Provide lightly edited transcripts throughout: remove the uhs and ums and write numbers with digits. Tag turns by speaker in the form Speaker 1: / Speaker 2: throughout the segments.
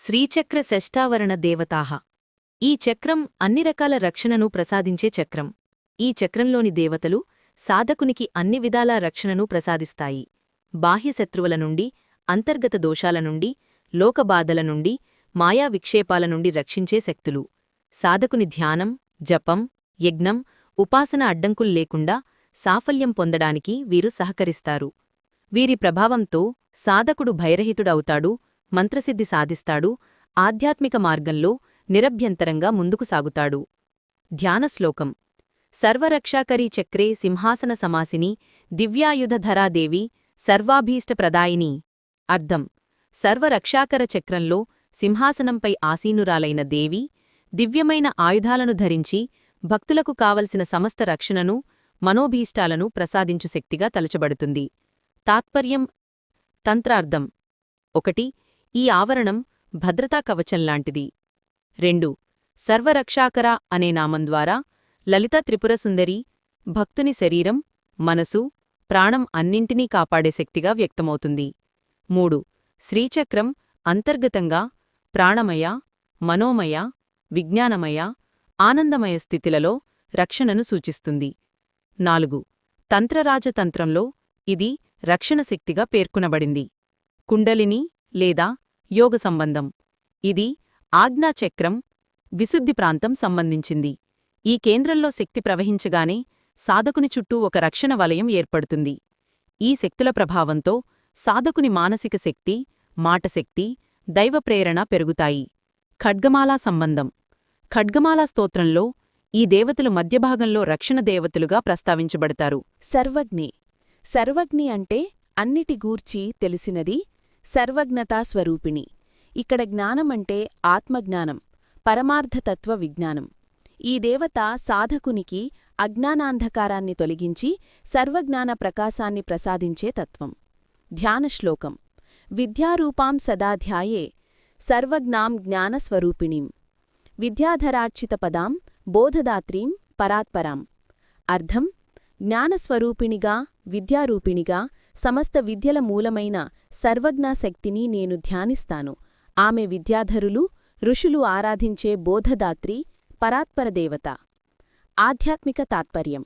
Speaker 1: శ్రీచక్ర షష్టావరణ దేవతాః. ఈ చక్రం అన్ని రకాల రక్షణను ప్రసాదించే చక్రం. ఈ చక్రంలోని దేవతలు సాధకునికి అన్ని విధాలా రక్షణను ప్రసాదిస్తాయి. బాహ్య శత్రువుల నుండి, అంతర్గత దోషాల నుండి, లోకబాధల నుండి, మాయా విక్షేపాల నుండి రక్షించే శక్తులు. సాధకుని ధ్యానం, జపం, యజ్ఞం, ఉపాసన అడ్డంకుల్లేకుండా సాఫల్యం పొందడానికి వీరు సహకరిస్తారు. వీరి ప్రభావంతో సాధకుడు భయరహితుడవుతాడు, మంత్రసిద్ధి సాధిస్తాడు, ఆధ్యాత్మిక మార్గంలో నిరభ్యంతరంగా ముందుకు సాగుతాడు. ధ్యానశ్లోకం. సర్వరక్షాకరీ చక్రే సింహాసన సమాసిని దివ్యాయుధధరాదేవి సర్వాభీష్టప్రదాయిని. అర్థం: సర్వరక్షాకర చక్రంలో సింహాసనంపై ఆసీనురాలైన దేవి దివ్యమైన ఆయుధాలను ధరించి భక్తులకు కావలసిన సమస్త రక్షణను, మనోభీష్టాలను ప్రసాదించు శక్తిగా తలచబడుతుంది. తాత్పర్యం. తంత్రార్థం. 1. ఈ ఆవరణం భద్రతా కవచంలాంటిది. 2. సర్వరక్షాకర అనే నామం ద్వారా లలితా త్రిపురసుందరి భక్తుని శరీరం, మనసు, ప్రాణం అన్నింటినీ కాపాడే శక్తిగా వ్యక్తమవుతుంది. 3. శ్రీచక్రం అంతర్గతంగా ప్రాణమయ, మనోమయ, విజ్ఞానమయ, ఆనందమయ స్థితిలలో రక్షణను సూచిస్తుంది. 4. తంత్రరాజతంత్రంలో ఇది రక్షణ శక్తిగా పేర్కొనబడింది. కుండలిని లేదా యోగ సంబంధం. ఇది ఆజ్ఞాచక్రం, విశుద్ధి ప్రాంతం సంబంధించింది. ఈ కేంద్రంలో శక్తి ప్రవహించగానే సాధకుని చుట్టూ ఒక రక్షణ వలయం ఏర్పడుతుంది. ఈ శక్తుల ప్రభావంతో సాధకుని మానసిక శక్తి, మాటశక్తి, దైవప్రేరణ పెరుగుతాయి. ఖడ్గమాలా సంబంధం. ఖడ్గమాలా స్తోత్రంలో ఈ దేవతలు మధ్యభాగంలో రక్షణ దేవతలుగా ప్రస్తావించబడతారు.
Speaker 2: సర్వజ్ఞి. సర్వజ్ఞి అంటే అన్నిటి గూర్చి తెలిసినది, సర్వజ్ఞతా స్వరూపిణి. ఇక్కడ జ్ఞానమంటే ఆత్మజ్ఞానం, పరమార్థతత్వ విజ్ఞానం. ఈ దేవత సాధకునికి అజ్ఞానాంధకారాన్ని తొలగించి సర్వజ్ఞాన ప్రకాశాన్ని ప్రసాదించే తత్వం. ధ్యానశ్లోకం. విద్యారూపాం సదా ధ్యాయే సర్వజ్ఞాం జ్ఞానస్వరూపిణీం విద్యాధరార్చితపదాం బోధదాత్రీం పరాత్పరాం. అర్థం: జ్ఞానస్వరూపిణిగా, విద్యారూపిణిగా, సమస్త విద్యల మూలమైన సర్వజ్ఞాశక్తిని నేను ధ్యానిస్తాను. ఆమె విద్యాధరులు, ఋషులు ఆరాధించే బోధదాత్రి, పరాత్పరదేవత. ఆధ్యాత్మిక తాత్పర్యం.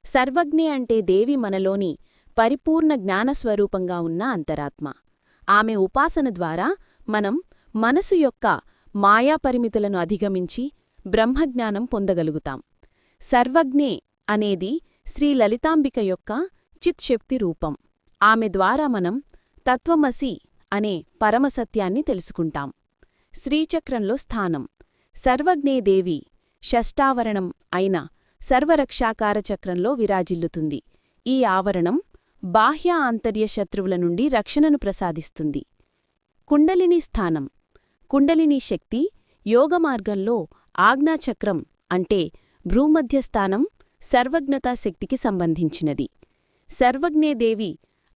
Speaker 2: సర్వజ్ఞే అంటే దేవి మనలోని పరిపూర్ణ జ్ఞానస్వరూపంగా ఉన్న అంతరాత్మ. ఆమె ఉపాసన ద్వారా మనం మనసు యొక్క మాయాపరిమితులను అధిగమించి బ్రహ్మజ్ఞానం పొందగలుగుతాం. సర్వజ్ఞే అనేది శ్రీ లలితాంబిక యొక్క చిత్శక్తి రూపం. ఆమె ద్వారా మనం తత్వమసి అనే పరమసత్యాన్ని తెలుసుకుంటాం. శ్రీచక్రంలో స్థానం. సర్వజ్ఞేదేవి షష్టావరణం అయిన సర్వరక్షాకార చక్రంలో విరాజిల్లుతుంది. ఈ ఆవరణం బాహ్య ఆంతర్య శత్రువుల నుండి రక్షణను ప్రసాదిస్తుంది. కుండలిని స్థానం. కుండలిని శక్తి యోగమార్గంలో ఆజ్ఞాచక్రం అంటే భ్రూమధ్యస్థానం సర్వజ్ఞతా శక్తికి సంబంధించినది. సర్వజ్ఞేదేవి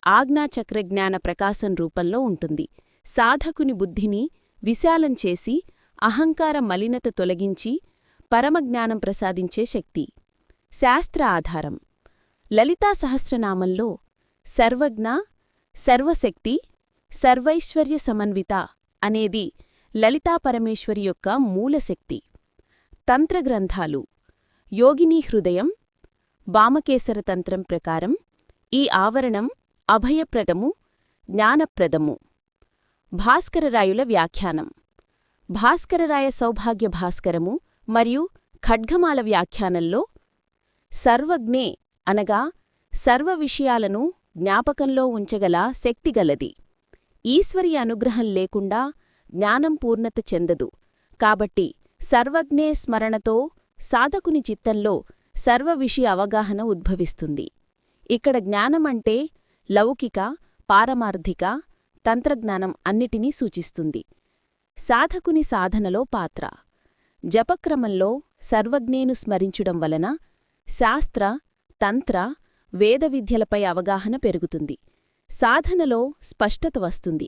Speaker 2: ఆజ్ఞాచక్రజ్ఞాన ప్రకాశం రూపంలో ఉంటుంది. సాధకుని బుద్ధిని విశాలం చేసి అహంకార మలినత తొలగించి పరమజ్ఞానం ప్రసాదించే శక్తి. శాస్త్ర ఆధారం. లలితా సహస్రనామంలో సర్వజ్ఞ, సర్వశక్తి, సర్వైశ్వర్య సమన్విత అనేది లలితాపరమేశ్వరి యొక్క మూలశక్తి. తంత్రగ్రంథాలు. యోగినీ హృదయం, వామకేశర తంత్రం ప్రకారం ఈ ఆవరణం అభయప్రదము, జ్ఞానప్రదము. భాస్కరరాయుల వ్యాఖ్యానం. భాస్కరరాయ సౌభాగ్య భాస్కరము మరియు ఖడ్గమాల వ్యాఖ్యానంలో సర్వజ్ఞే అనగా సర్వ విషయాలను జ్ఞాపకంలో ఉంచగల శక్తిగలది. ఈశ్వరి అనుగ్రహం లేకుండా జ్ఞానం పూర్ణత చెందదు. కాబట్టి సర్వజ్ఞే స్మరణతో సాధకుని చిత్తంలో సర్వవిషయ అవగాహన ఉద్భవిస్తుంది. ఇక్కడ జ్ఞానమంటే లౌకిక, పారమార్థిక, తంత్రజ్ఞానం అన్నిటినీ సూచిస్తుంది. సాధకుని సాధనలో పాత్ర. జపక్రమంలో సర్వజ్ఞేను స్మరించుడం వలన శాస్త్ర, తంత్ర, వేద విద్యలపై అవగాహన పెరుగుతుంది. సాధనలో స్పష్టత వస్తుంది.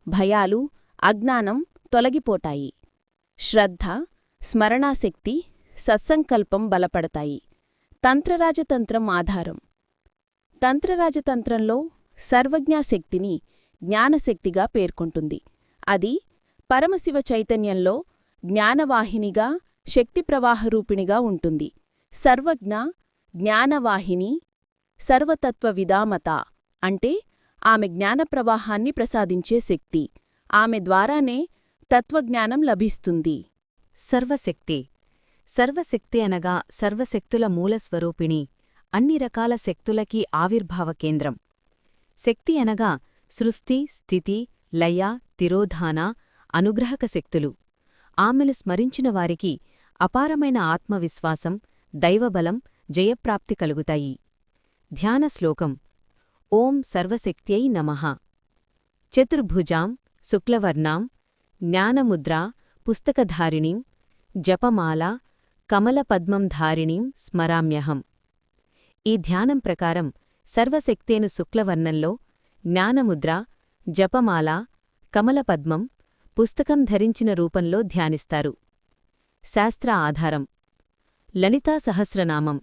Speaker 2: భయాలు, అజ్ఞానం తొలగిపోతాయి. శ్రద్ధ, స్మరణాశక్తి, సత్సంకల్పం బలపడతాయి. తంత్రరాజతంత్రం ఆధారం. తంత్రరాజతంత్రంలో సర్వజ్ఞాశక్తిని జ్ఞానశక్తిగా పేర్కొంటుంది. అది పరమశివ చైతన్యంలో జ్ఞానవాహినిగా శక్తిప్రవాహరూపిణిగా ఉంటుంది. సర్వజ్ఞ, జ్ఞానవాహిని, సర్వతత్వవిదామత అంటే ఆమె జ్ఞానప్రవాహాన్ని ప్రసాదించే శక్తి. ఆమె ద్వారానే తత్వజ్ఞానం లభిస్తుంది.
Speaker 1: సర్వశక్తి. సర్వశక్తి అనగా సర్వశక్తుల మూలస్వరూపిణి, అన్ని రకాల శక్తులకీ ఆవిర్భావ కేంద్రం. శక్తి అనగా సృష్టి, స్థితి, లయ, తిరోధాన, అనుగ్రహక శక్తులు. ఆమెను స్మరించిన వారికి అపారమైన ఆత్మవిశ్వాసం, దైవబలం, జయప్రాప్తి కలుగుతాయి. ధ్యాన శ్లోకం. ఓం సర్వశక్త్యై నమః. చతుర్భుజాం శుక్లవర్ణాం జ్ఞానముద్రా పుస్తకధారిణీం జపమాల కమలపద్మం ధారిణీం స్మరామ్యహం. ఈ ధ్యానం ప్రకారం సర్వశక్తేను శుక్లవర్ణంలో, జ్ఞానముద్ర, జపమాల, కమలపద్మం, పుస్తకం ధరించిన రూపంలో ధ్యానిస్తారు. శాస్త్ర ఆధారం. లలితా సహస్రనామం.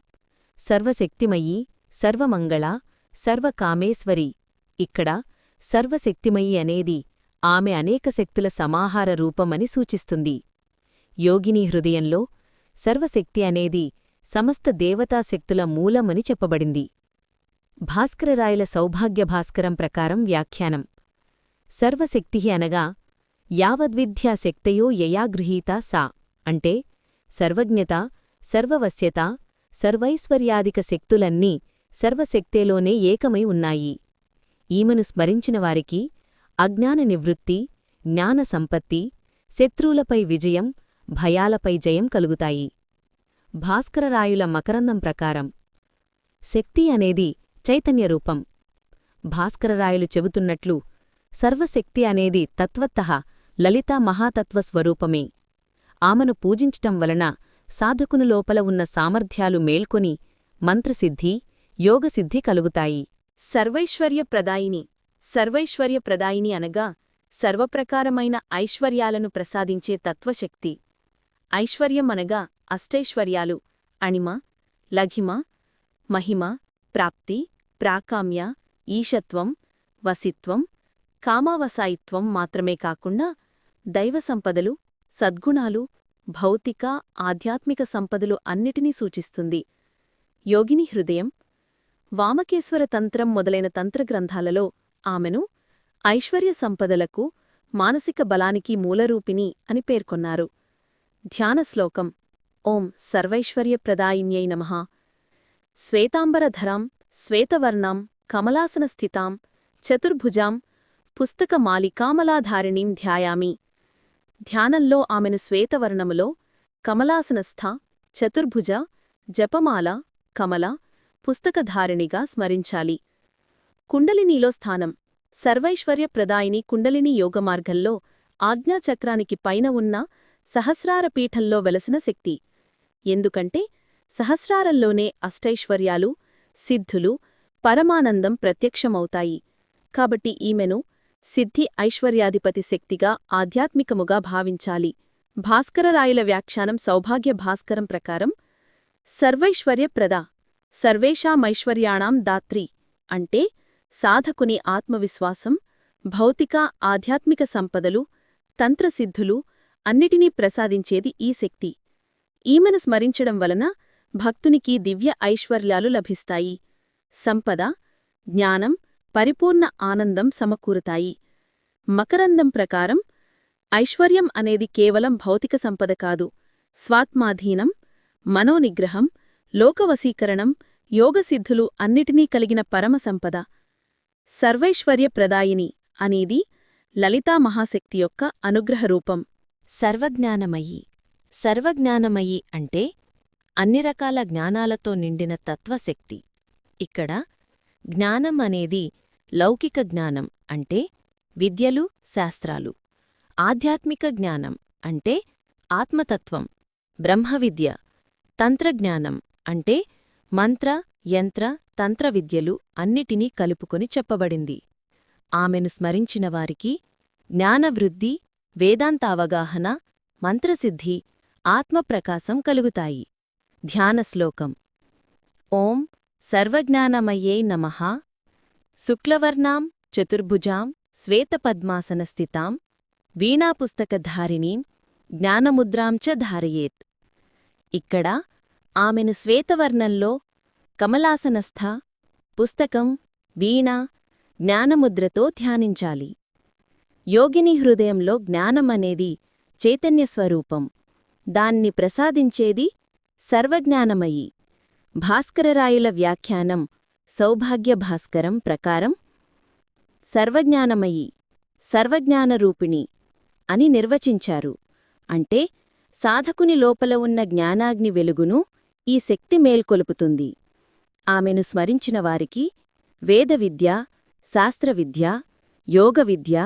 Speaker 1: సర్వశక్తిమయీ, సర్వమంగళ, సర్వకామేశ్వరి. ఇక్కడ సర్వశక్తిమయీ అనేది ఆమె అనేక శక్తుల సమాహార రూపమని సూచిస్తుంది. యోగిని హృదయంలో సర్వశక్తి అనేది సమస్త దేవతాశక్తుల మూలమని చెప్పబడింది. భాస్కరరాయల సౌభాగ్య భాస్కరం ప్రకారం వ్యాఖ్యానం. సర్వశక్తి అనగా యావద్విద్యా శక్తయో యయా గృహీతా సా అంటే సర్వజ్ఞత, సర్వవశ్యత, సర్వైశ్వర్యాదిక శక్తులన్నీ సర్వశక్తేలోనే ఏకమై ఉన్నాయి. ఈమెను స్మరించినవారికి అజ్ఞాన నివృత్తి, జ్ఞాన సంపత్తి, శత్రువులపై విజయం, భయాలపై జయం కలుగుతాయి. భాస్కరరాయుల మకరందం ప్రకారం శక్తి అనేది చైతన్యరూపం. భాస్కరరాయలు చెబుతున్నట్లు సర్వశక్తి అనేది తత్వత్తః లలితా మహాతత్వస్వరూపమే. ఆమెను పూజించటం వలన సాధకుని లోపల ఉన్న సామర్థ్యాలు మేల్కొని మంత్రసిద్ధి, యోగసిద్ధి కలుగుతాయి. సర్వైశ్వర్యప్రదాయిని. సర్వైశ్వర్యప్రదాయిని అనగా సర్వప్రకారమైన ఐశ్వర్యాలను ప్రసాదించే తత్వశక్తి. ఐశ్వర్యం అనగా అష్టైశ్వర్యాలు: అణిమ, లఘిమ, మహిమ, ప్రాప్తి, ప్రాకామ్య, ఈశత్వం, వసిత్వం, కామావసాయిత్వం మాత్రమే కాకుండా దైవసంపదలు, సద్గుణాలు, భౌతిక, ఆధ్యాత్మిక సంపదలు అన్నిటినీ సూచిస్తుంది. యోగిని హృదయం. వామకేశ్వర తంత్రం మొదలైన తంత్రగ్రంథాలలో ఆమెను ఐశ్వర్య సంపదలకు, మానసిక బలానికి మూలరూపిణి అని పేర్కొన్నారు. ధ్యానశ్లోకం. ఓం సర్వైశ్వర్యప్రదాయిన్యై నమః. శ్వేతాంబరధరాం శ్వేతవర్ణాం కమలాసనస్థితాం చతుర్భుజాం పుస్తకమాలికామలాధారిణీం ధ్యాయామి. ధ్యానంలో ఆమెను శ్వేతవర్ణములో, కమలాసనస్థ, చతుర్భుజ, జపమాల, కమల, పుస్తకధారిణిగా స్మరించాలి. కుండలినీలో స్థానం. సర్వైశ్వర్యప్రదాయిని కుండలిని యోగమార్గంలో ఆజ్ఞాచక్రానికి పైన ఉన్న సహస్రారపీఠంలో వెలసిన శక్తి. ఎందుకంటే సహస్రారంలోనే అష్టైశ్వర్యాలు, సిద్ధులు, పరమానందం ప్రత్యక్షమవుతాయి. కాబట్టి ఈమెను సిద్ధి ఐశ్వర్యాధిపతి శక్తిగా ఆధ్యాత్మికముగా భావించాలి. భాస్కరరాయల వ్యాఖ్యానం సౌభాగ్య భాస్కరం ప్రకారం సర్వైశ్వర్యప్రద సర్వేషామైశ్వర్యాణాం దాత్రి అంటే సాధకుని ఆత్మవిశ్వాసం, భౌతిక, ఆధ్యాత్మిక సంపదలు, తంత్రసిద్ధులు అన్నిటినీ ప్రసాదించేది ఈ శక్తి. ఈమెను స్మరించడం వలన భక్తునికి దివ్య ఐశ్వర్యాలు లభిస్తాయి. సంపద, జ్ఞానం, పరిపూర్ణ ఆనందం సమకూరుతాయి. మకరందం ప్రకారం ఐశ్వర్యం అనేది కేవలం భౌతిక సంపద కాదు, స్వాత్మాధీనం, మనోనిగ్రహం, లోకవశీకరణం, యోగసిద్ధులు అన్నిటినీ కలిగిన పరమసంపద. సర్వైశ్వర్యప్రదాయిని అనేది లలితా మహాశక్తి యొక్క అనుగ్రహరూపం. సర్వజ్ఞానమయీ. సర్వజ్ఞానమయీ అంటే అన్ని రకాల జ్ఞానాలతో నిండిన తత్వశక్తి. ఇక్కడ జ్ఞానం అనేది లౌకిక జ్ఞానం అంటే విద్యలు, శాస్త్రాలు. ఆధ్యాత్మిక జ్ఞానం అంటే ఆత్మతత్వం, బ్రహ్మవిద్య. తంత్రజ్ఞానం అంటే మంత్ర, యంత్ర, తంత్ర విద్యలు అన్నిటినీ కలుపుకొని చెప్పబడింది. ఆమెను స్మరించినవారికి జ్ఞానవృద్ధి, వేదాంతావగాహన, మంత్రసిద్ధి, ఆత్మప్రకాశం కలుగుతాయి. ధ్యానశ్లోకం. ఓం సర్వజ్ఞానమయ్యై నమః. శుక్లవర్ణాం చతుర్భుజాం శ్వేతపద్మాసనస్థితాం వీణాపుస్తకధారిణీం జ్ఞానముద్రాం చ ధారయేత్. ఇక్కడ ఆమెను శ్వేతవర్ణంలో కమలాసనస్థ, పుస్తకం, వీణ, జ్ఞానముద్రతో ధ్యానించాలి. యోగిని హృదయంలో జ్ఞానమనేది చైతన్యస్వరూపం. దాన్ని ప్రసాదించేది సర్వజ్ఞానమయి. భాస్కరరాయుల వ్యాఖ్యానం సౌభాగ్య భాస్కరం ప్రకారం సర్వజ్ఞానమయి, సర్వజ్ఞానరూపిణి అని నిర్వచించారు. అంటే సాధకుని లోపల ఉన్న జ్ఞానాగ్ని వెలుగును ఈ శక్తి మేల్కొలుపుతుంది. ఆమెను స్మరించిన వారికి వేదవిద్య, శాస్త్రవిద్య, యోగవిద్య,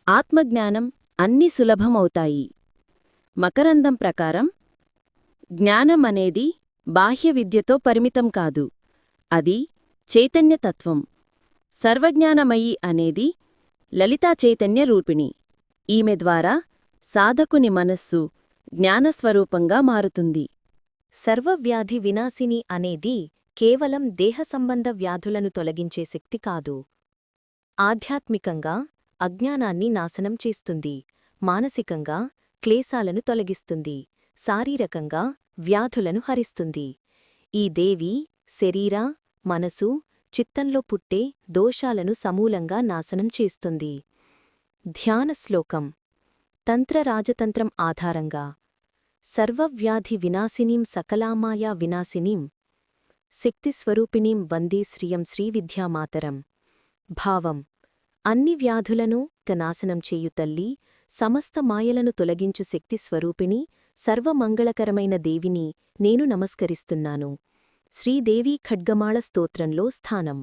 Speaker 1: ఆత్మజ్ఞానం అన్నీ సులభమవుతాయి. మకరందం ప్రకారం జ్ఞానం అనేది బాహ్య విద్యతో పరిమితం కాదు. అది చైతన్యతత్వం. సర్వజ్ఞానమయి అనేది లలితా చైతన్య రూపిణి. ఈమె ద్వారా సాధకుని మనస్సు జ్ఞానస్వరూపంగా మారుతుంది. సర్వవ్యాధి వినాశిని అనేది కేవలం దేహసంబంధ వ్యాధులను తొలగించే శక్తి కాదు. ఆధ్యాత్మికంగా అజ్ఞానాన్ని నాశనం చేస్తుంది, మానసికంగా క్లేశాలను తొలగిస్తుంది, శారీరకంగా వ్యాధులను హరిస్తుంది. ఈ దేవి శరీర, మనసు, చిత్తంలో పుట్టే దోషాలను సమూలంగా నాశనం చేస్తుంది. ధ్యాన శ్లోకం. తంత్రరాజతంత్రం ఆధారంగా సర్వవ్యాధి వినాశినీం సకలామాయా వినాశినీం శక్తిస్వరూపిణీం వందే శ్రియం శ్రీవిద్యామాతరం. భావం: అన్ని వ్యాధులను నాశనం చేయు తల్లి, సమస్త మాయలను తొలగించు శక్తిస్వరూపిణి, సర్వమంగళకరమైన దేవిని నేను నమస్కరిస్తున్నాను. శ్రీదేవీ ఖడ్గమాళ స్తోత్రంలో స్థానం.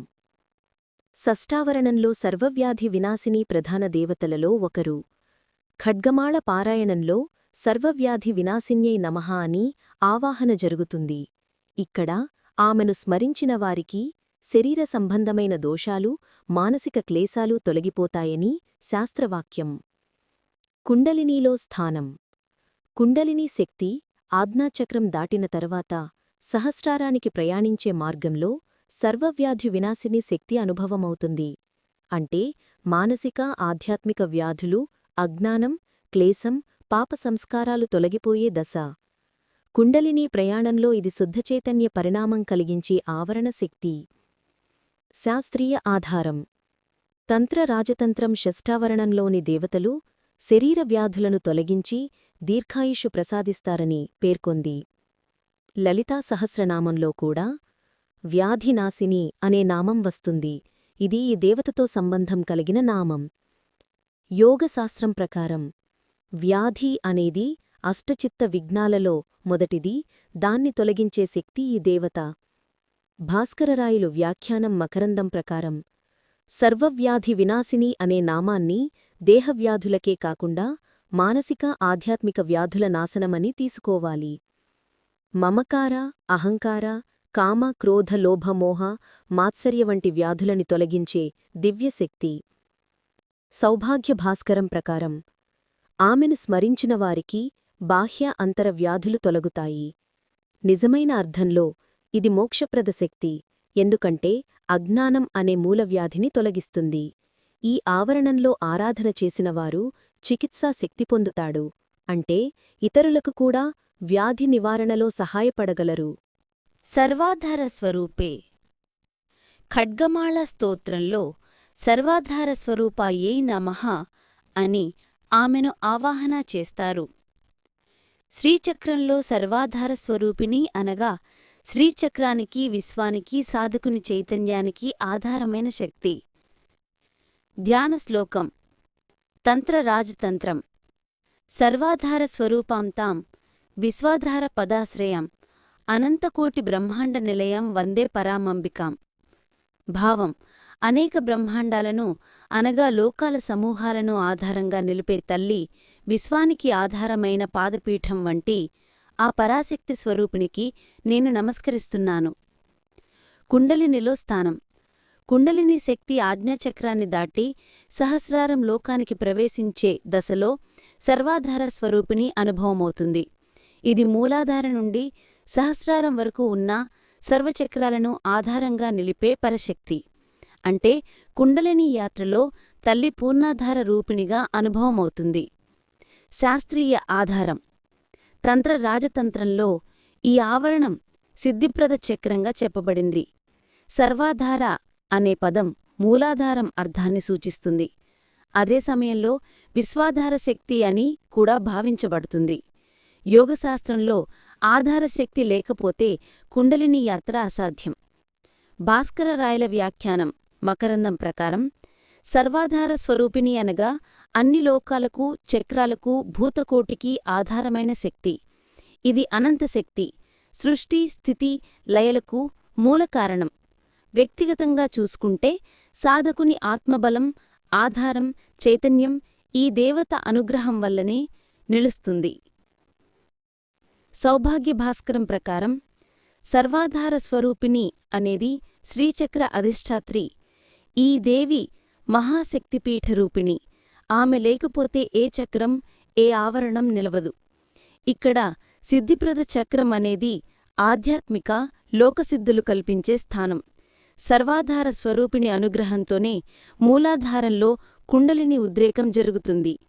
Speaker 1: షష్ఠావరణంలో సర్వవ్యాధి వినాశిని ప్రధాన దేవతలలో ఒకరు. ఖడ్గమాళ పారాయణంలో సర్వవ్యాధి వినాశిన్యై నమః అని ఆవాహన జరుగుతుంది. ఇక్కడ ఆమెను స్మరించిన వారికి శరీర సంబంధమైన దోషాలు, మానసిక క్లేశాలు తొలగిపోతాయని శాస్త్రవాక్యం. కుండలినీలో స్థానం. కుండలినీ శక్తి ఆజ్ఞాచక్రం దాటిన తర్వాత సహస్రారానికి ప్రయాణించే మార్గంలో సర్వవ్యాధి వినాశిని శక్తి అనుభవమవుతుంది. అంటే మానసిక, ఆధ్యాత్మిక వ్యాధులు, అజ్ఞానం, క్లేశం, పాప సంస్కారాలు తొలగిపోయే దశ. కుండలినీ ప్రయాణంలో ఇది శుద్ధచైతన్య పరిణామం కలిగించే ఆవరణ శక్తి. శాస్త్రీయ ఆధారం. తంత్రరాజతంత్రం షష్ఠావరణంలోని దేవతలు శరీర వ్యాధులను తొలగించి దీర్ఘాయుషు ప్రసాదిస్తారని పేర్కొంది. లలితా సహస్రనామంలో కూడా వ్యాధినాశిని అనే నామం వస్తుంది. ఇది ఈ దేవతతో సంబంధం కలిగిన నామం. యోగశాస్త్రం ప్రకారం వ్యాధి అనేది అష్టచిత్త విఘ్నాలలో మొదటిది. దాన్ని తొలగించే శక్తి ఈ దేవత. భాస్కరరాయులు వ్యాఖ్యానం మకరందం ప్రకారం సర్వవ్యాధి వినాశిని అనే నామాన్ని దేహవ్యాధులకే కాకుండా మానసిక, ఆధ్యాత్మిక వ్యాధుల నాశనమని తీసుకోవాలి. మమకార, అహంకార, కామ, క్రోధ, లోభ, మోహ, మాత్సర్య వంటి వ్యాధులని తొలగించే దివ్యశక్తి. సౌభాగ్య భాస్కరం ప్రకారం ఆమెను స్మరించిన వారికి బాహ్య, అంతర వ్యాధులు తొలగుతాయి. నిజమైన అర్థంలో ఇది మోక్షప్రద శక్తి. ఎందుకంటే అజ్ఞానం అనే మూలవ్యాధిని తొలగిస్తుంది. ఈ ఆవరణంలో ఆరాధన చేసినవారు చికిత్సా శక్తి పొందుతాడు. అంటే ఇతరులకు కూడా వ్యాధి నివారణలో సహాయపడగలరు.
Speaker 3: సర్వాధార స్వరూపే. ఖడ్గమాళ స్తోత్రంలో సర్వాధార స్వరూపాయై నమః అని ఆమెను ఆవాహన చేస్తారు. శ్రీచక్రంలో సర్వాధార స్వరూపిణి అనగా శ్రీచక్రానికి, విశ్వానికి, సాధకుని చైతన్యానికి ఆధారమైన శక్తి. ధ్యాన శ్లోకం. తంత్రరాజతంత్రం. సర్వాధార స్వరూపాం తాం విశ్వాధార పదాశ్రయం అనంతకోటి బ్రహ్మాండ నిలయం వందే పరామంబికాం. భావం: అనేక బ్రహ్మాండాలను అనగా లోకాల సమూహాలను ఆధారంగా నిలిపే తల్లి, విశ్వానికి ఆధారమైన పాదపీఠం వంటి ఆ పరాశక్తి స్వరూపిణికి నేను నమస్కరిస్తున్నాను. కుండలినిలో స్థానం. కుండలిని శక్తి ఆజ్ఞాచక్రాన్ని దాటి సహస్రారం లోకానికి ప్రవేశించే దశలో సర్వాధార స్వరూపిణి అనుభవమవుతుంది. ఇది మూలాధార నుండి సహస్రారం వరకు ఉన్న సర్వచక్రాలను ఆధారంగా నిలిపే పరశక్తి. అంటే కుండలిని యాత్రలో తల్లి పూర్ణాధార రూపిణిగా అనుభవమవుతుంది. శాస్త్రీయ ఆధారం. తంత్ర రాజతంత్రంలో ఈ ఆవరణం సిద్ధిప్రద చక్రంగా చెప్పబడింది. సర్వాధార అనే పదం మూలాధారం అర్థాన్ని సూచిస్తుంది. అదే సమయంలో విశ్వాధార శక్తి అని కూడా భావించబడుతుంది. యోగశాస్త్రంలో ఆధారశక్తి లేకపోతే కుండలిని యాత్ర అసాధ్యం. భాస్కరరాయల వ్యాఖ్యానం మకరందం ప్రకారం సర్వాధార స్వరూపిణి అనగా అన్ని లోకాలకు, చక్రాలకు, భూతకోటికి ఆధారమైన శక్తి. ఇది అనంతశక్తి, సృష్టి, స్థితి, లయలకు మూలకారణం. వ్యక్తిగతంగా చూసుకుంటే సాధకుని ఆత్మబలం, ఆధారం, చైతన్యం ఈ దేవత అనుగ్రహం వల్లనే నిలుస్తుంది. సౌభాగ్య భాస్కరం ప్రకారం సర్వాధార స్వరూపిణి అనేది శ్రీచక్ర అధిష్టాత్రి. ఈ దేవి మహాశక్తిపీఠ రూపిణి. ఆమె లేకపోతే ఏ చక్రం, ఏ ఆవరణం నిలవదు. ఇక్కడ సిద్ధిప్రద చక్రం అనేది ఆధ్యాత్మిక, లోకసిద్ధులు కల్పించే స్థానం. సర్వాధార స్వరూపిణి అనుగ్రహంతోనే మూలాధారంలో కుండలిని ఉద్రేకం జరుగుతుంది.